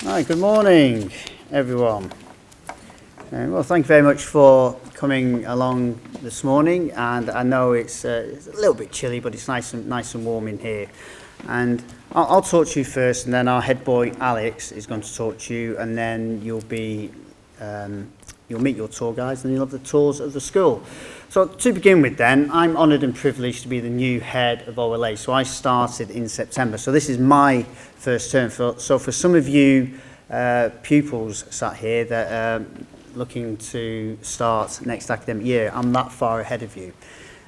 Hi, good morning, everyone. Well, thank you very much for coming along this morning. And I know it's a little bit chilly, but it's nice and warm in here. And I'll talk to you first, and then our head boy Alex is going to talk to you, and then you'll meet your tour guides, and you'll have the tours of the school. So to begin with, then, I'm honoured and privileged to be the new head of Ola. So I started in September. So this is my first term. So for some of you pupils sat here that are looking to start next academic year, I'm that far ahead of you.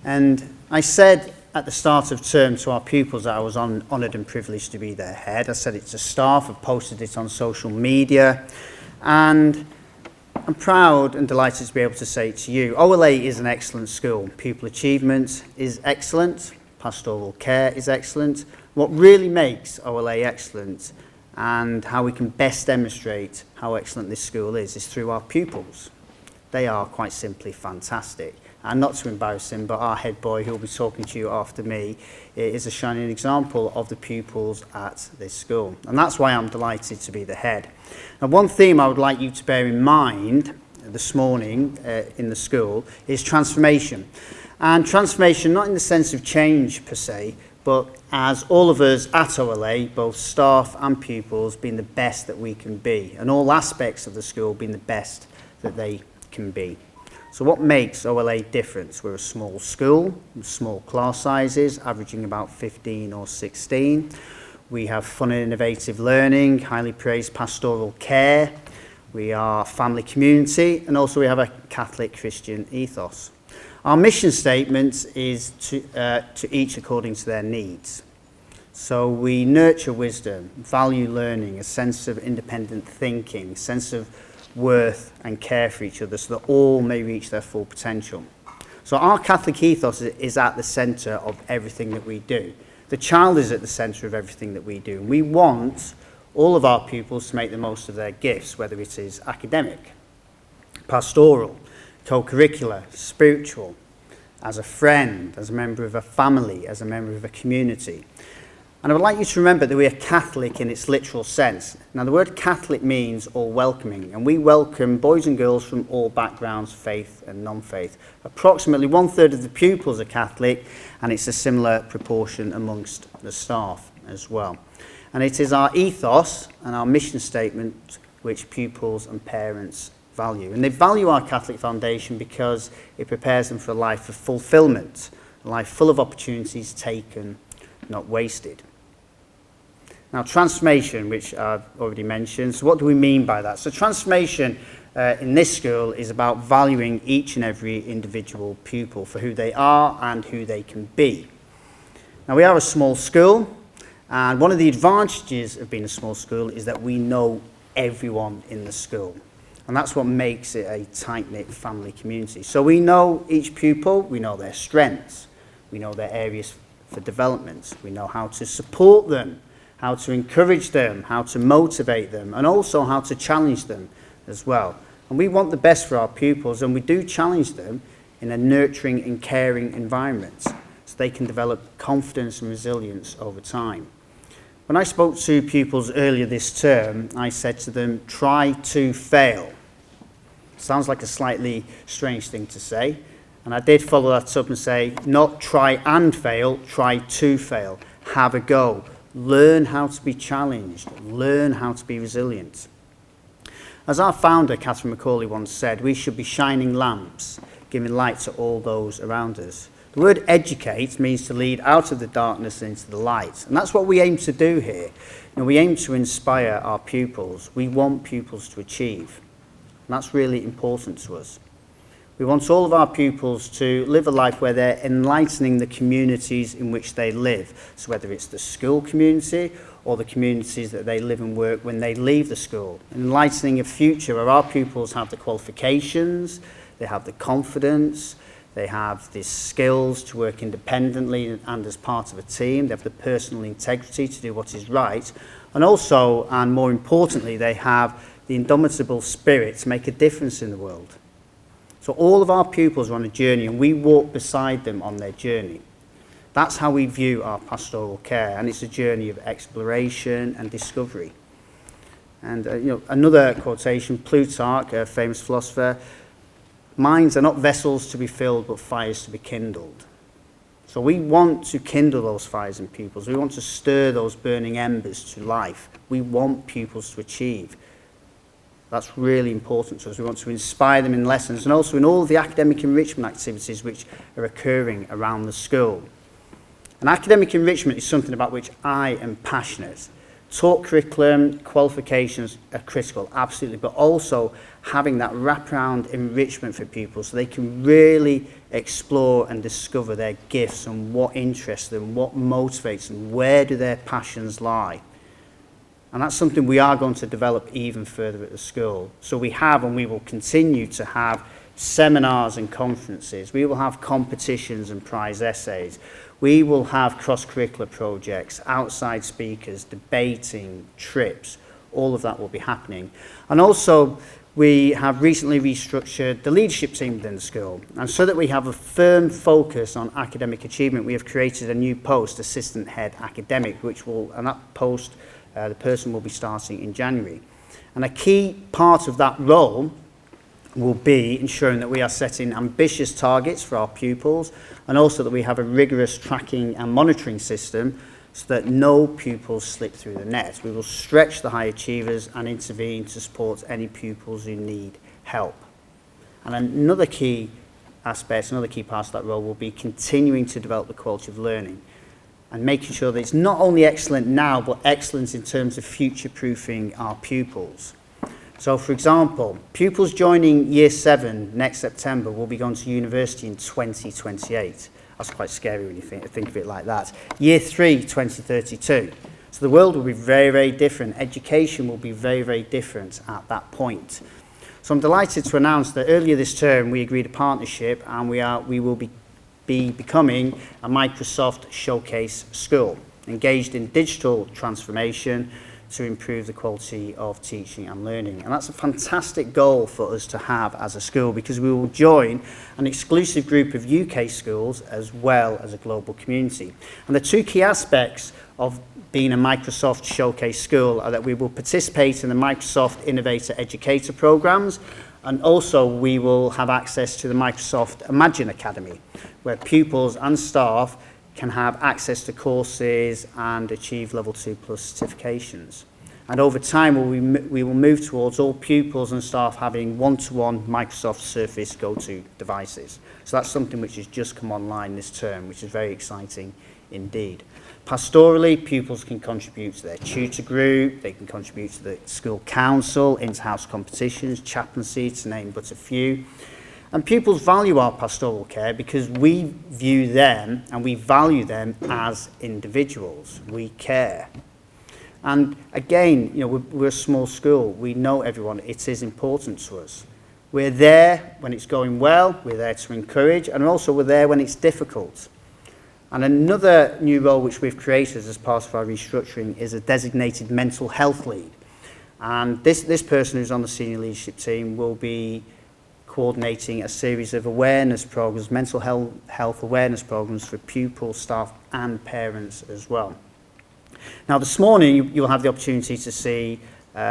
And I said at the start of term to our pupils that I was honoured and privileged to be their head. I said it to staff, I've posted it on social media, and I'm proud and delighted to be able to say it to you. Ola is an excellent school. Pupil achievement is excellent. Pastoral care is excellent. What really makes Ola excellent and how we can best demonstrate how excellent this school is through our pupils. They are quite simply fantastic. And not to embarrass him, but our head boy, who will be talking to you after me, is a shining example of the pupils at this school. And that's why I'm delighted to be the head. And one theme I would like you to bear in mind this morning in the school is transformation. And transformation, not in the sense of change per se, but as all of us at Ola, both staff and pupils, being the best that we can be, and all aspects of the school being the best that they can be. So what makes Ola different? We're a small school, small class sizes, averaging about 15 or 16. We have fun and innovative learning, highly praised pastoral care. We are family community, and also we have a Catholic Christian ethos. Our mission statement is to each according to their needs. So we nurture wisdom, value learning, a sense of independent thinking, sense of worth and care for each other so that all may reach their full potential. So our Catholic ethos is at the centre of everything that we do. The child is at the centre of everything that we do. And we want all of our pupils to make the most of their gifts, whether it is academic, pastoral, co-curricular, spiritual, as a friend, as a member of a family, as a member of a community. And I would like you to remember that we are Catholic in its literal sense. Now, the word Catholic means all welcoming, and we welcome boys and girls from all backgrounds, faith and non-faith. Approximately 1/3 of the pupils are Catholic, and it's a similar proportion amongst the staff as well. And it is our ethos and our mission statement which pupils and parents value. And they value our Catholic foundation because it prepares them for a life of fulfilment, a life full of opportunities taken, not wasted. Now, transformation, which I've already mentioned. So what do we mean by that? So transformation in this school is about valuing each and every individual pupil for who they are and who they can be. Now, we are a small school, and one of the advantages of being a small school is that we know everyone in the school. And that's what makes it a tight-knit family community. So we know each pupil, we know their strengths, we know their areas for development, we know how to support them, how to encourage them, how to motivate them, and also how to challenge them as well. And we want the best for our pupils, and we do challenge them in a nurturing and caring environment so they can develop confidence and resilience over time. When I spoke to pupils earlier this term, I said to them, try to fail. Sounds like a slightly strange thing to say, and I did follow that up and say, not try and fail, try to fail. Have a go. Learn how to be challenged. Learn how to be resilient. As our founder, Catherine Macaulay, once said, we should be shining lamps, giving light to all those around us. The word educate means to lead out of the darkness into the light. And that's what we aim to do here. We aim to inspire our pupils. We want pupils to achieve. And that's really important to us. We want all of our pupils to live a life where they're enlightening the communities in which they live. So whether it's the school community or the communities that they live and work when they leave the school. Enlightening a future where our pupils have the qualifications, they have the confidence, they have the skills to work independently and as part of a team, they have the personal integrity to do what is right, and also, and more importantly, they have the indomitable spirit to make a difference in the world. So all of our pupils are on a journey, and we walk beside them on their journey. That's how we view our pastoral care, and it's a journey of exploration and discovery. And another quotation, Plutarch, a famous philosopher, minds are not vessels to be filled, but fires to be kindled. So we want to kindle those fires in pupils. We want to stir those burning embers to life. We want pupils to achieve. That's really important to us. We want to inspire them in lessons and also in all of the academic enrichment activities which are occurring around the school. And academic enrichment is something about which I am passionate. Taught curriculum, qualifications are critical, absolutely, but also having that wraparound enrichment for people so they can really explore and discover their gifts and what interests them, what motivates them, where do their passions lie. And that's something we are going to develop even further at the school. So we have and we will continue to have seminars and conferences. We will have competitions and prize essays. We will have cross-curricular projects, outside speakers, debating, trips. All of that will be happening. And also, we have recently restructured the leadership team within the school. And so that we have a firm focus on academic achievement, we have created a new post, Assistant Head Academic, and that post, the person will be starting in January. And a key part of that role will be ensuring that we are setting ambitious targets for our pupils and also that we have a rigorous tracking and monitoring system so that no pupils slip through the net. We will stretch the high achievers and intervene to support any pupils who need help. And another key aspect, another key part of that role will be continuing to develop the quality of learning and making sure that it's not only excellent now but excellent in terms of future-proofing our pupils. So, for example, pupils joining Year 7 next September will be going to university in 2028. That's quite scary when you think of it like that. Year 3, 2032. So the world will be very, very different. Education will be very, very different at that point. So I'm delighted to announce that earlier this term we agreed a partnership and we will be becoming a Microsoft Showcase School, engaged in digital transformation to improve the quality of teaching and learning. And that's a fantastic goal for us to have as a school because we will join an exclusive group of UK schools as well as a global community. And the two key aspects of being a Microsoft Showcase School are that we will participate in the Microsoft Innovator Educator programs, and also we will have access to the Microsoft Imagine Academy, where pupils and staff can have access to courses and achieve level 2+ certifications. And over time, we will move towards all pupils and staff having one-to-one Microsoft Surface go-to devices. So that's something which has just come online this term, which is very exciting indeed. Pastorally, pupils can contribute to their tutor group, they can contribute to the school council, inter-house competitions, chaplaincy, to name but a few. And pupils value our pastoral care because we view them and we value them as individuals. We care. And again, we're a small school. We know everyone. It is important to us. We're there when it's going well. We're there to encourage. And also we're there when it's difficult. And another new role which we've created as part of our restructuring is a designated mental health lead. And this person who's on the senior leadership team will be coordinating a series of awareness programs, mental health awareness programs for pupils, staff and parents as well. Now this morning you'll have the opportunity to see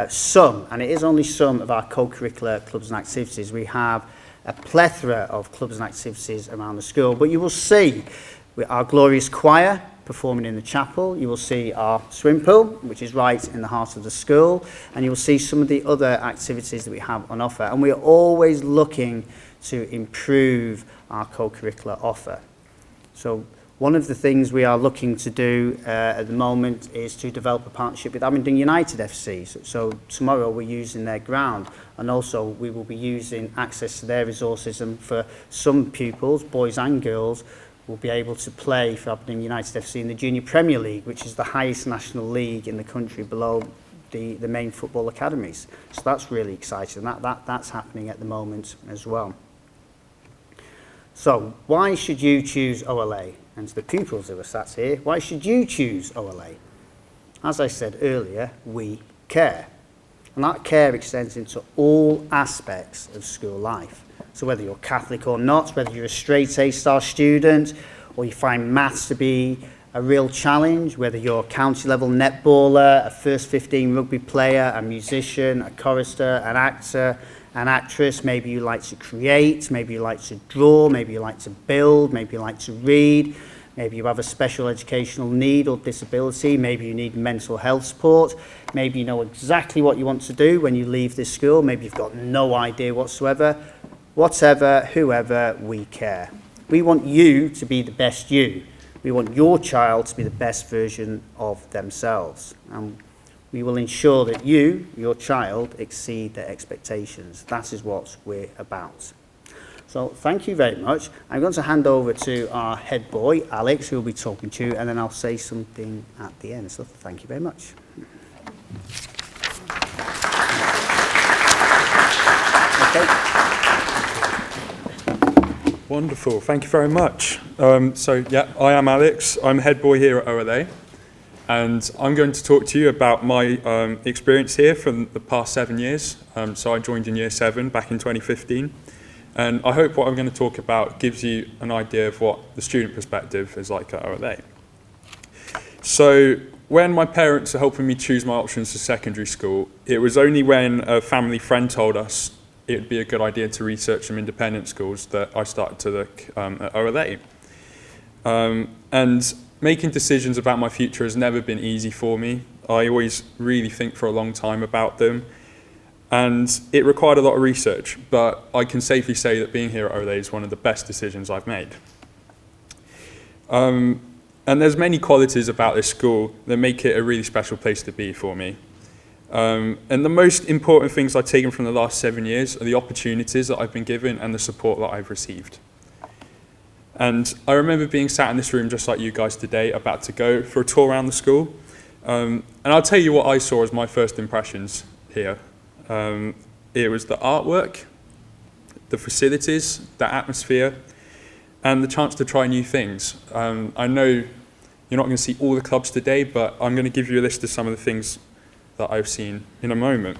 some, and it is only some, of our co-curricular clubs and activities. We have a plethora of clubs and activities around the school, but you will see our glorious choir performing in the chapel. You will see our swim pool, which is right in the heart of the school, and you will see some of the other activities that we have on offer. And we are always looking to improve our co-curricular offer. So one of the things we are looking to do at the moment is to develop a partnership with Abingdon United FC. So tomorrow we're using their ground, and also we will be using access to their resources, and for some pupils, boys and girls, will be able to play for Abingdon United FC in the Junior Premier League, which is the highest national league in the country below the main football academies. So that's really exciting. That's happening at the moment as well. So why should you choose OLA? And to the pupils who are sat here, why should you choose OLA? As I said earlier, we care. And that care extends into all aspects of school life. So whether you're Catholic or not, whether you're a straight A-star student, or you find maths to be a real challenge, whether you're a county level netballer, a first 15 rugby player, a musician, a chorister, an actor, an actress, maybe you like to create, maybe you like to draw, maybe you like to build, maybe you like to read, maybe you have a special educational need or disability, maybe you need mental health support, maybe you know exactly what you want to do when you leave this school, maybe you've got no idea whatsoever. Whatever, whoever, we care. We want you to be the best you. We want your child to be the best version of themselves. And we will ensure that you, your child, exceed their expectations. That is what we're about. So thank you very much. I'm going to hand over to our head boy, Alex, who will be talking to you, and then I'll say something at the end. So thank you very much. Okay. Wonderful, thank you very much. I am Alex. I'm head boy here at Ola, and I'm going to talk to you about my experience here from the past 7 years. So I joined in year 7 back in 2015, and I hope what I'm going to talk about gives you an idea of what the student perspective is like at Ola. So when my parents were helping me choose my options for secondary school, it was only when a family friend told us it would be a good idea to research some independent schools that I started to look at Ola. And making decisions about my future has never been easy for me. I always really think for a long time about them. And it required a lot of research, but I can safely say that being here at Ola is one of the best decisions I've made. And there's many qualities about this school that make it a really special place to be for me. And the most important things I've taken from the last 7 years are the opportunities that I've been given and the support that I've received. And I remember being sat in this room just like you guys today, about to go for a tour around the school. And I'll tell you what I saw as my first impressions here. It was the artwork, the facilities, the atmosphere, and the chance to try new things. I know you're not going to see all the clubs today, but I'm going to give you a list of some of the things that I've seen in a moment.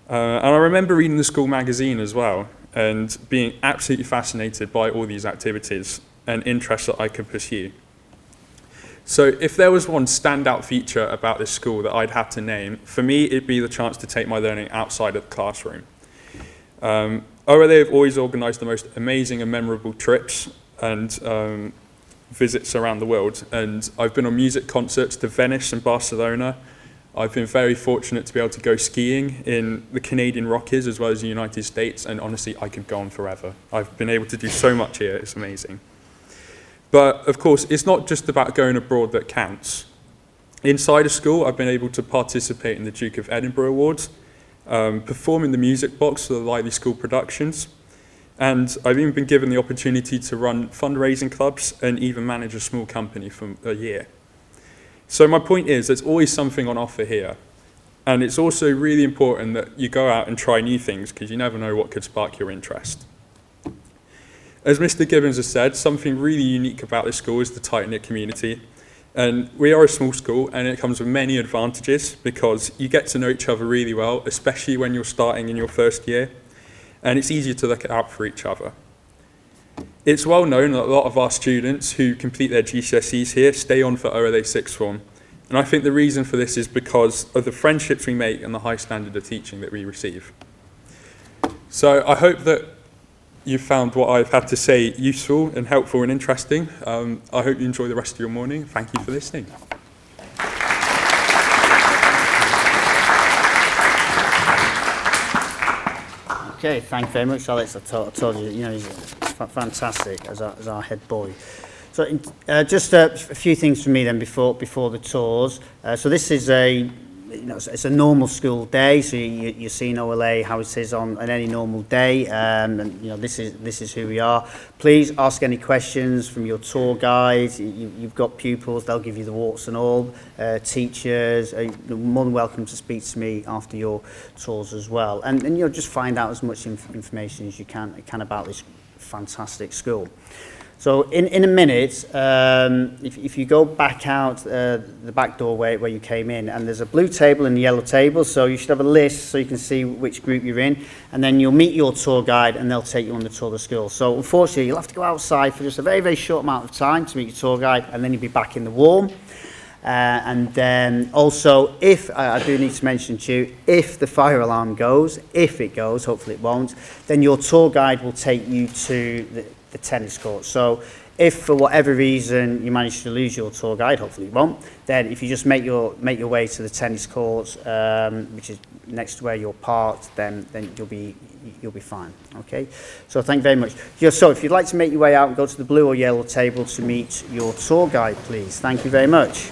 And I remember reading the school magazine as well and being absolutely fascinated by all these activities and interests that I could pursue. So if there was one standout feature about this school that I'd have to name, for me it'd be the chance to take my learning outside of the classroom. OLA have always organised the most amazing and memorable trips and visits around the world, and I've been on music concerts to Venice and Barcelona. I've been very fortunate to be able to go skiing in the Canadian Rockies as well as the United States, and honestly, I could go on forever. I've been able to do so much here, it's amazing. But of course, it's not just about going abroad that counts. Inside of school, I've been able to participate in the Duke of Edinburgh Awards, perform in the music box for the Lively School productions, and I've even been given the opportunity to run fundraising clubs and even manage a small company for a year. So my point is, there's always something on offer here. And it's also really important that you go out and try new things, because you never know what could spark your interest. As Mr. Gibbons has said, something really unique about this school is the tight-knit community. And we are a small school, and it comes with many advantages, because you get to know each other really well, especially when you're starting in your first year. And it's easier to look out for each other. It's well known that a lot of our students who complete their GCSEs here stay on for OLA sixth form. And I think the reason for this is because of the friendships we make and the high standard of teaching that we receive. So I hope that you've found what I've had to say useful and helpful and interesting. I hope you enjoy the rest of your morning. Thank you for listening. Okay, thank you very much, Alex. I told you, he's fantastic as our head boy. So just a few things from me then before the tours. So this is it's a normal school day. So you're seeing OLA how it is on any normal day, and this is who we are. Please ask any questions from your tour guides. You've got pupils; they'll give you the warts and all. Teachers, you're more than welcome to speak to me after your tours as well, and just find out as much information as you can about this fantastic school. So in a minute, if you go back out the back doorway where you came in, and there's a blue table and a yellow table, so you should have a list so you can see which group you're in, and then you'll meet your tour guide and they'll take you on the tour of the school. So unfortunately, you'll have to go outside for just a very, very short amount of time to meet your tour guide, and then you'll be back in the warm. And then also, if I do need to mention to you, if the fire alarm goes, if it goes, hopefully it won't, then your tour guide will take you to the tennis court. So if for whatever reason you manage to lose your tour guide, hopefully you won't, then if you just make your way to the tennis courts, which is next to where you're parked, then you'll be fine. Okay, so thank you very much. So if you'd like to make your way out and go to the blue or yellow table to meet your tour guide, please. Thank you very much.